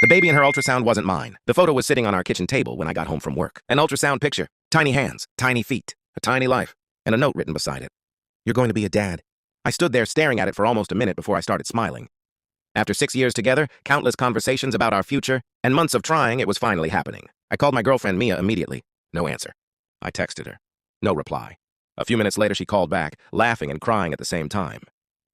The baby in her ultrasound wasn't mine. The photo was sitting on our kitchen table when I got home from work. An ultrasound picture. Tiny hands, tiny feet, a tiny life, and a note written beside it. You're going to be a dad. I stood there staring at it for almost a minute before I started smiling. After 6 years together, countless conversations about our future, and months of trying, it was finally happening. I called my girlfriend Mia immediately. No answer. I texted her. No reply. A few minutes later, she called back, laughing and crying at the same time.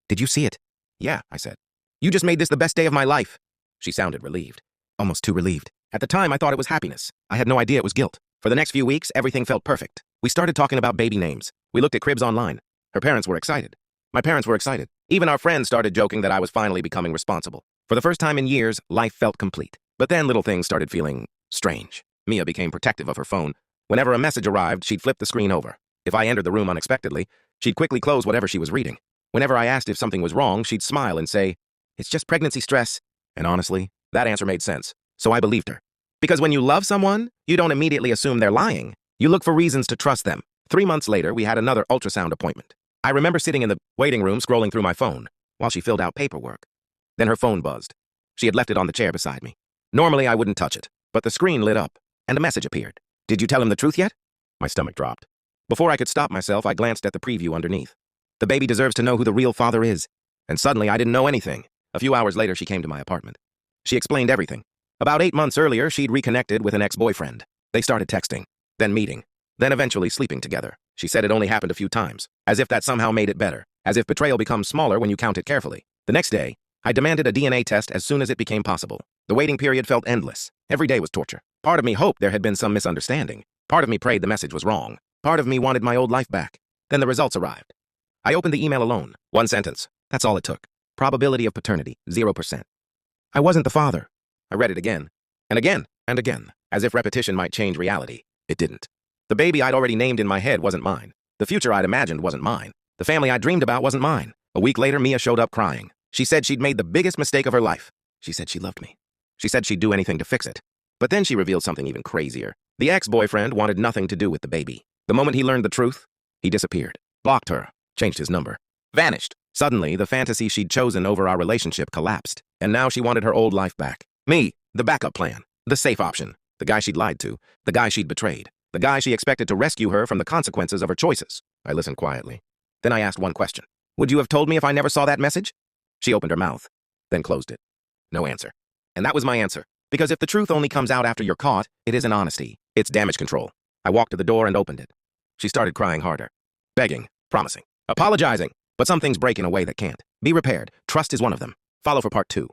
Did you see it? Yeah, I said. You just made this the best day of my life. She sounded relieved. Almost too relieved. At the time, I thought it was happiness. I had no idea it was guilt. For the next few weeks, everything felt perfect. We started talking about baby names. We looked at cribs online. Her parents were excited. My parents were excited. Even our friends started joking that I was finally becoming responsible. For the first time in years, life felt complete. But then little things started feeling strange. Mia became protective of her phone. Whenever a message arrived, she'd flip the screen over. If I entered the room unexpectedly, she'd quickly close whatever she was reading. Whenever I asked if something was wrong, she'd smile and say, "It's just pregnancy stress." And honestly, that answer made sense. So I believed her. Because when you love someone, you don't immediately assume they're lying. You look for reasons to trust them. 3 months later, we had another ultrasound appointment. I remember sitting in the waiting room scrolling through my phone while she filled out paperwork. Then her phone buzzed. She had left it on the chair beside me. Normally, I wouldn't touch it, but the screen lit up, and a message appeared. "Did you tell him the truth yet?" My stomach dropped. Before I could stop myself, I glanced at the preview underneath. The baby deserves to know who the real father is. And suddenly, I didn't know anything. A few hours later, she came to my apartment. She explained everything. About 8 months earlier, she'd reconnected with an ex-boyfriend. They started texting, then meeting, then eventually sleeping together. She said it only happened a few times, as if that somehow made it better, as if betrayal becomes smaller when you count it carefully. The next day, I demanded a DNA test as soon as it became possible. The waiting period felt endless. Every day was torture. Part of me hoped there had been some misunderstanding. Part of me prayed the message was wrong. Part of me wanted my old life back. Then the results arrived. I opened the email alone. One sentence. That's all it took. Probability of paternity, 0%. I wasn't the father. I read it again, and again, and again, as if repetition might change reality. It didn't. The baby I'd already named in my head wasn't mine. The future I'd imagined wasn't mine. The family I dreamed about wasn't mine. A week later, Mia showed up crying. She said she'd made the biggest mistake of her life. She said she loved me. She said she'd do anything to fix it. But then she revealed something even crazier. The ex-boyfriend wanted nothing to do with the baby. The moment he learned the truth, he disappeared. Blocked her. Changed his number. Vanished. Suddenly, the fantasy she'd chosen over our relationship collapsed. And now she wanted her old life back. Me, the backup plan. The safe option. The guy she'd lied to. The guy she'd betrayed. The guy she expected to rescue her from the consequences of her choices. I listened quietly. Then I asked one question. Would you have told me if I never saw that message? She opened her mouth, then closed it. No answer. And that was my answer. Because if the truth only comes out after you're caught, it isn't honesty. It's damage control. I walked to the door and opened it. She started crying harder. Begging, promising, apologizing. But some things break in a way that can't be repaired. Trust is one of them. Follow for part 2.